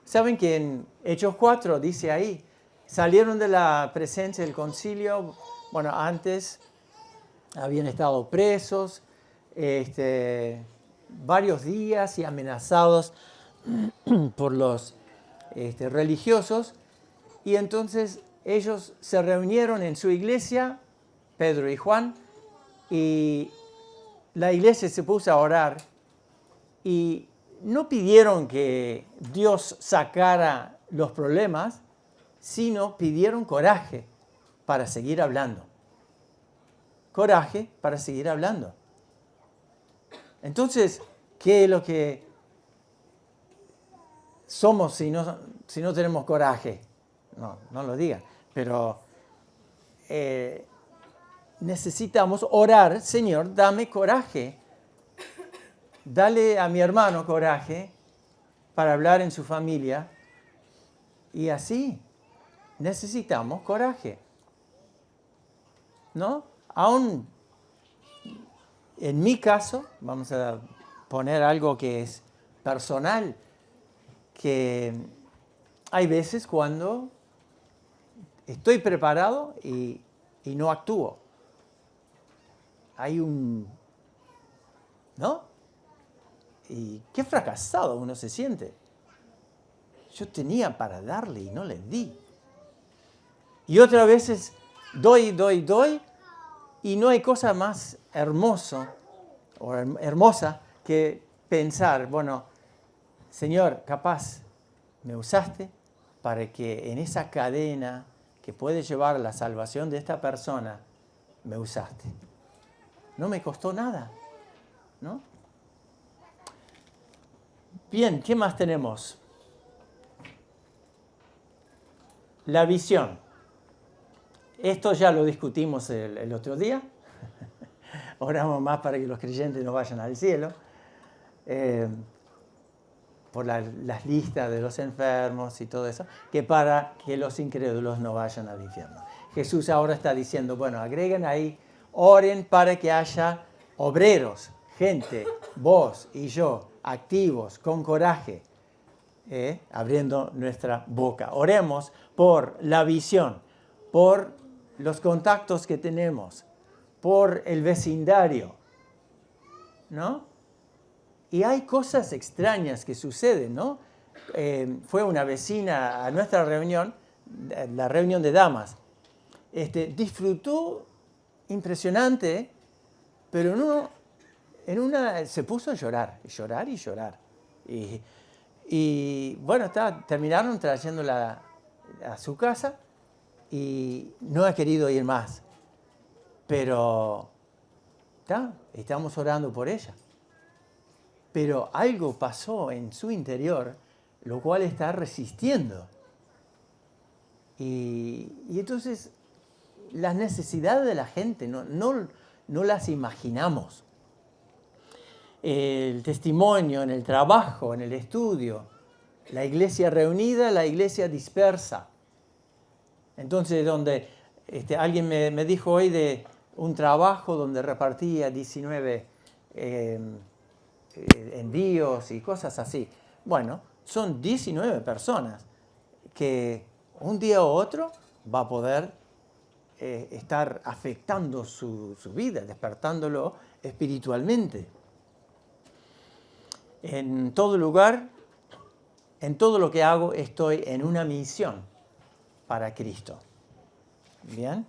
¿Saben que en Hechos 4 dice ahí, salieron de la presencia del concilio? Bueno, antes habían estado presos varios días y amenazados por los religiosos. Y entonces ellos se reunieron en su iglesia, Pedro y Juan, y la iglesia se puso a orar y no pidieron que Dios sacara los problemas, sino pidieron coraje para seguir hablando. Coraje para seguir hablando. Entonces, ¿qué es lo que somos si no tenemos coraje? No lo digan, pero necesitamos orar, Señor, dame coraje. Dale a mi hermano coraje para hablar en su familia. Y así necesitamos coraje. ¿No? Aún en mi caso, vamos a poner algo que es personal, que hay veces cuando estoy preparado y no actúo. Hay ¿no? Y qué fracasado uno se siente. Yo tenía para darle y no le di. Y otras veces doy, y no hay cosa más hermosa que pensar, bueno, Señor, capaz me usaste para que en esa cadena que puede llevar a la salvación de esta persona, me usaste. No me costó nada, ¿no? Bien, ¿qué más tenemos? La visión. Esto ya lo discutimos el otro día. Oramos más para que los creyentes no vayan al cielo. Por las listas de los enfermos y todo eso, que para que los incrédulos no vayan al infierno. Jesús ahora está diciendo, bueno, agreguen ahí, oren para que haya obreros, gente, vos y yo, activos, con coraje, abriendo nuestra boca. Oremos por la visión, por los contactos que tenemos, por el vecindario, ¿no? Y hay cosas extrañas que suceden, ¿no? Fue una vecina a nuestra reunión, la reunión de damas. Disfrutó impresionante, pero en una se puso a llorar. Y bueno, terminaron trayéndola a su casa y no ha querido ir más. Pero estamos orando por ella. Pero algo pasó en su interior, lo cual está resistiendo. Y entonces las necesidades de la gente no las imaginamos. El testimonio en el trabajo, en el estudio, la iglesia reunida, la iglesia dispersa. Entonces, donde alguien me dijo hoy de un trabajo donde repartía 19 envíos y cosas así. Bueno, son 19 personas que un día u otro va a poder estar afectando su vida, despertándolo espiritualmente. En todo lugar, en todo lo que hago, estoy en una misión para Cristo. ¿Bien?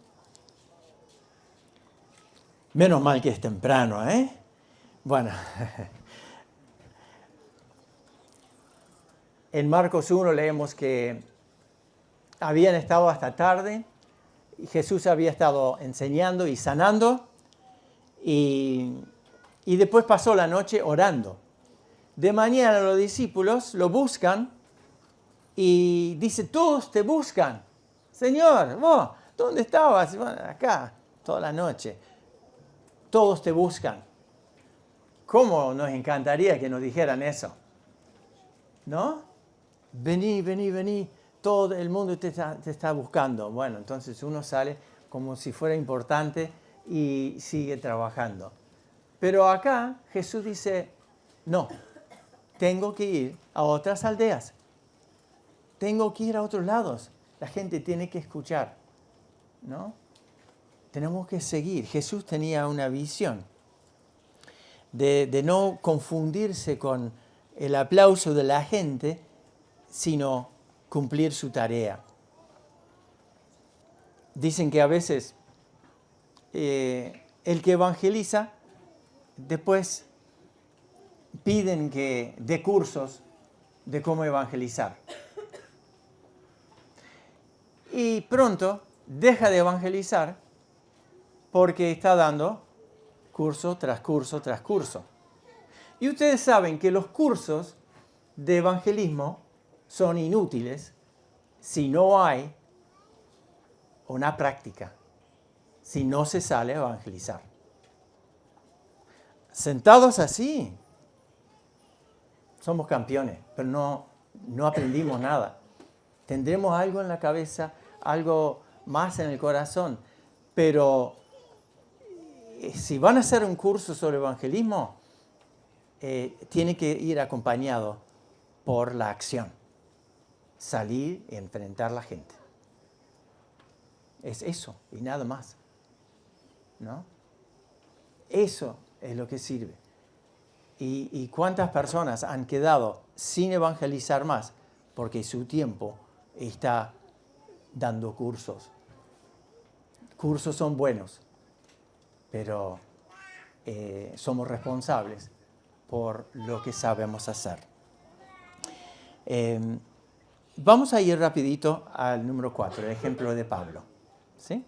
Menos mal que es temprano, ¿eh? Bueno. En Marcos 1 leemos que habían estado hasta tarde, y Jesús había estado enseñando y sanando, y después pasó la noche orando. De mañana los discípulos lo buscan y dice, todos te buscan. Señor, vos, ¿dónde estabas? Bueno, acá, toda la noche. Todos te buscan. ¿Cómo nos encantaría que nos dijeran eso? ¿No? Vení, vení, vení. Todo el mundo te está buscando. Bueno, entonces uno sale como si fuera importante y sigue trabajando. Pero acá Jesús dice, no, tengo que ir a otras aldeas. Tengo que ir a otros lados. La gente tiene que escuchar, ¿no? Tenemos que seguir. Jesús tenía una visión de no confundirse con el aplauso de la gente, sino cumplir su tarea. Dicen que a veces el que evangeliza, después piden que dé cursos de cómo evangelizar. Y pronto deja de evangelizar porque está dando curso tras curso tras curso. Y ustedes saben que los cursos de evangelismo son inútiles si no hay una práctica, si no se sale a evangelizar. Sentados así, somos campeones, pero no aprendimos nada. Tendremos algo en la cabeza, algo más en el corazón, pero si van a hacer un curso sobre evangelismo, tiene que ir acompañado por la acción. Salir y enfrentar a la gente. Es eso y nada más, ¿no? Eso es lo que sirve. ¿Y cuántas personas han quedado sin evangelizar más porque su tiempo está dando cursos? Cursos son buenos, pero somos responsables por lo que sabemos hacer. Vamos a ir rapidito al número 4, el ejemplo de Pablo. ¿Sí?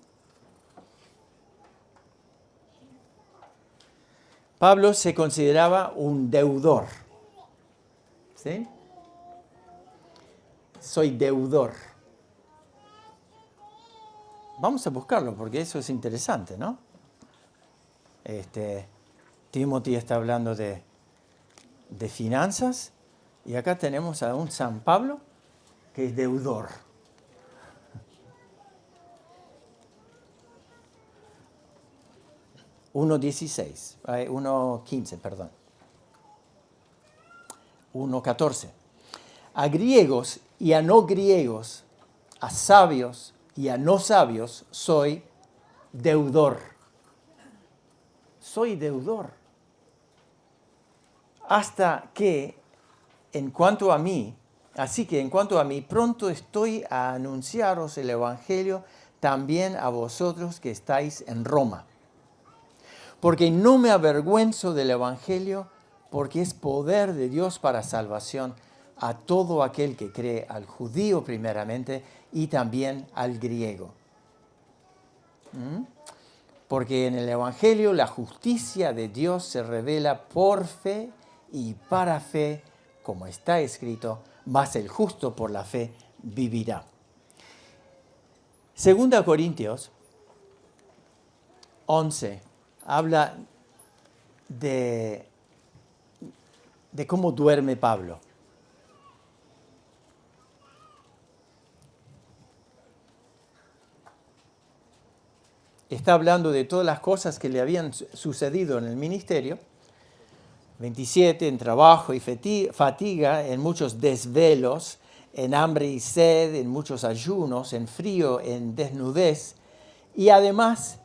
Pablo se consideraba un deudor. ¿Sí? Soy deudor. Vamos a buscarlo porque eso es interesante, ¿no? Timothy está hablando de finanzas y acá tenemos a un San Pablo que es deudor. Uno 15, perdón. 1:14. A griegos y a no griegos, a sabios y a no sabios, soy deudor. Soy deudor. Hasta que, en cuanto a mí, pronto estoy a anunciaros el Evangelio también a vosotros que estáis en Roma. Porque no me avergüenzo del Evangelio, porque es poder de Dios para salvación a todo aquel que cree, al judío primeramente y también al griego. Porque en el Evangelio la justicia de Dios se revela por fe y para fe, como está escrito, mas el justo por la fe vivirá. 2 Corintios 11 habla de cómo duerme Pablo. Está hablando de todas las cosas que le habían sucedido en el ministerio. 27, en trabajo y fatiga, en muchos desvelos, en hambre y sed, en muchos ayunos, en frío, en desnudez. Y además,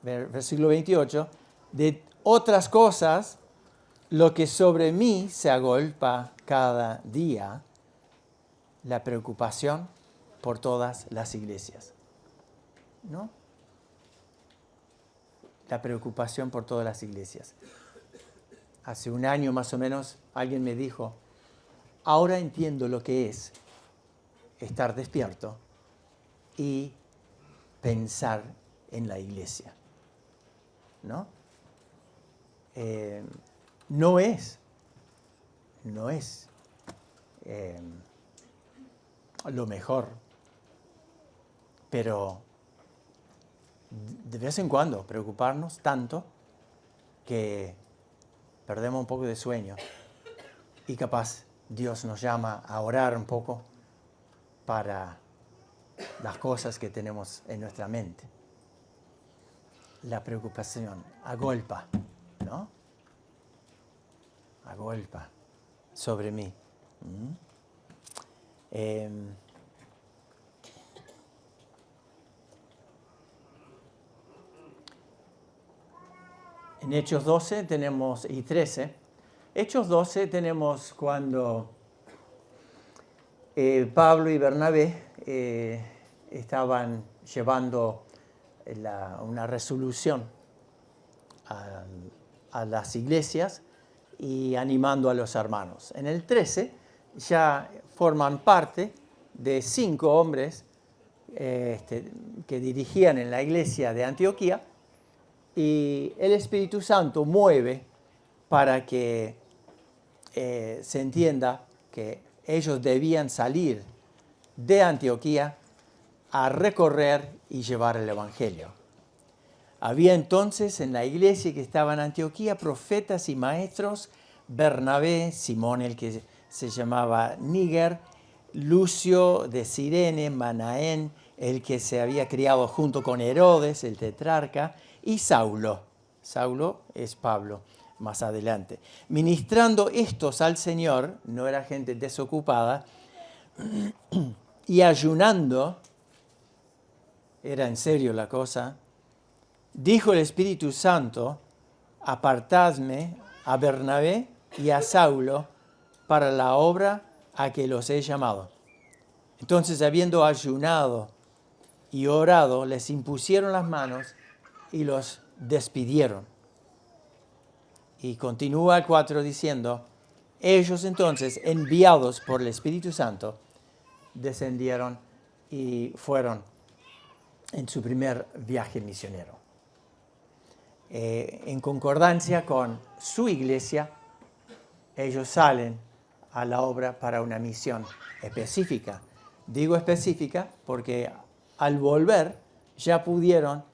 versículo 28, de otras cosas, lo que sobre mí se agolpa cada día, la preocupación por todas las iglesias. ¿No? La preocupación por todas las iglesias. Hace un año más o menos alguien me dijo, ahora entiendo lo que es estar despierto y pensar en la iglesia. ¿No? No es lo mejor, pero de vez en cuando preocuparnos tanto que perdemos un poco de sueño y capaz Dios nos llama a orar un poco para las cosas que tenemos en nuestra mente. La preocupación agolpa, ¿no? Agolpa sobre mí. En Hechos 12 tenemos, y 13, Hechos 12 tenemos cuando Pablo y Bernabé estaban llevando una resolución a las iglesias y animando a los hermanos. En el 13 ya forman parte de 5 hombres que dirigían en la iglesia de Antioquía, y el Espíritu Santo mueve para que se entienda que ellos debían salir de Antioquía a recorrer y llevar el Evangelio. Había entonces en la iglesia que estaba en Antioquía profetas y maestros: Bernabé, Simón el que se llamaba Níger, Lucio de Cirene, Manaén, el que se había criado junto con Herodes, el tetrarca, y Saulo. Saulo es Pablo, más adelante. Ministrando estos al Señor, no era gente desocupada, y ayunando, era en serio la cosa, dijo el Espíritu Santo: apartadme a Bernabé y a Saulo para la obra a que los he llamado. Entonces, habiendo ayunado y orado, les impusieron las manos y los despidieron. Y continúa el 4 diciendo: ellos entonces, enviados por el Espíritu Santo, descendieron y fueron en su primer viaje misionero. En concordancia con su iglesia, ellos salen a la obra para una misión específica. Digo específica porque al volver ya pudieron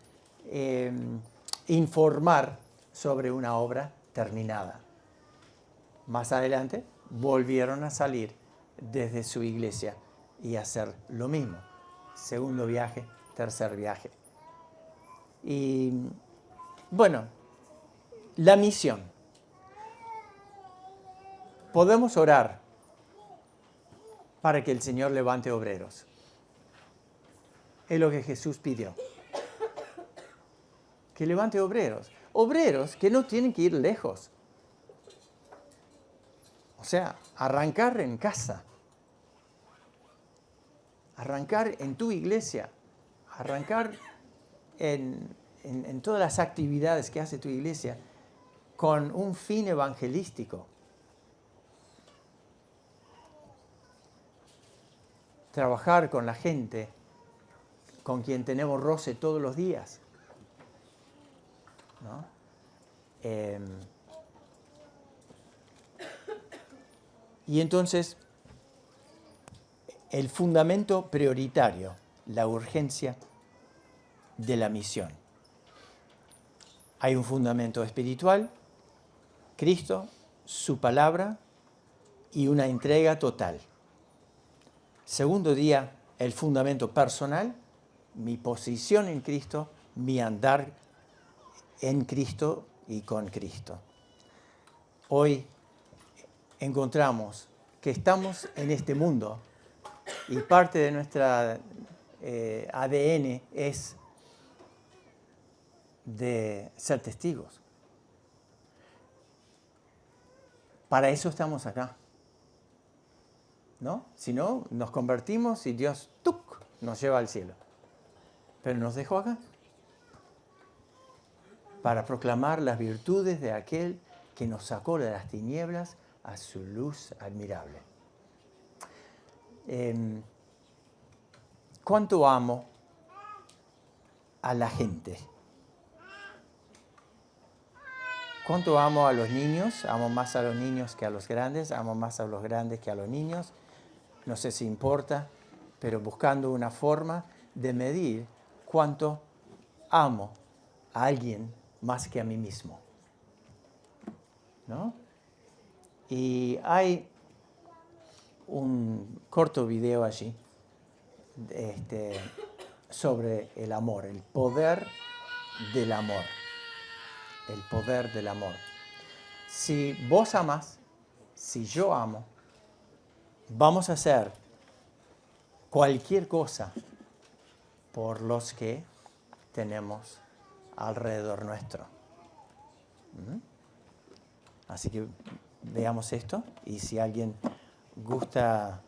informar sobre una obra terminada. Más adelante volvieron a salir desde su iglesia y hacer lo mismo. Segundo viaje, tercer viaje. Y bueno, la misión. Podemos orar para que el Señor levante obreros. Es lo que Jesús pidió. Que levante obreros. Obreros que no tienen que ir lejos. O sea, arrancar en casa. Arrancar en tu iglesia. Arrancar en todas las actividades que hace tu iglesia con un fin evangelístico. Trabajar con la gente con quien tenemos roce todos los días, ¿no? Y entonces, el fundamento prioritario, la urgencia de la misión. Hay un fundamento espiritual, Cristo, su palabra y una entrega total. Segundo día, el fundamento personal, mi posición en Cristo, mi andar en Cristo y con Cristo. Hoy encontramos que estamos en este mundo y parte de nuestra ADN es de ser testigos. Para eso estamos acá, ¿no? Si no, nos convertimos y Dios ¡tuc!, nos lleva al cielo. Pero nos dejó acá para proclamar las virtudes de aquel que nos sacó de las tinieblas a su luz admirable. ¿Cuánto amo a la gente? ¿Cuánto amo a los niños? Amo más a los niños que a los grandes, amo más a los grandes que a los niños. No sé si importa, pero buscando una forma de medir cuánto amo a alguien más que a mí mismo. ¿No? Y hay un corto video allí sobre el amor, el poder del amor. El poder del amor. Si vos amás, si yo amo, vamos a hacer cualquier cosa por los que tenemos alrededor nuestro. Así que veamos esto y si alguien gusta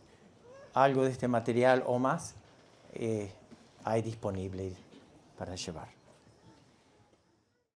algo de este material o más, hay disponible para llevar.